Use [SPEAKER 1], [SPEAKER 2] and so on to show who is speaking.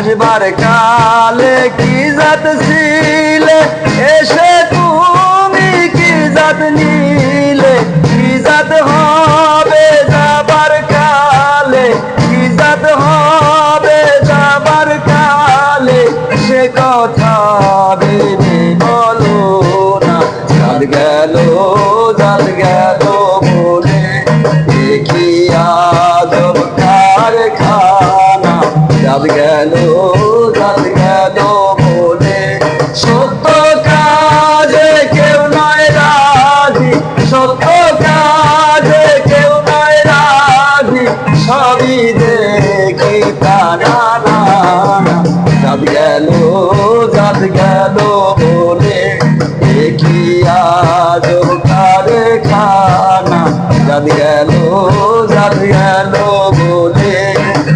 [SPEAKER 1] আসবার কালে কি জাত ছিলে, এসে তুমি কি জাত নিলে, কি জাত হবে যাবার কালে, কি জাত হবে যাবার কালে, সে কথা ভেবে বলো না। জাত গেল বলে দেখি আজব কারখানা, জাত গেল বলে সত্য কাজে কেউ নয় রাজি, সত্য কাজে কেউ নয় রাজি, সবই দেখি তারা না। জাত গেল বলে দেখি আজব কারখানা, জাত গেল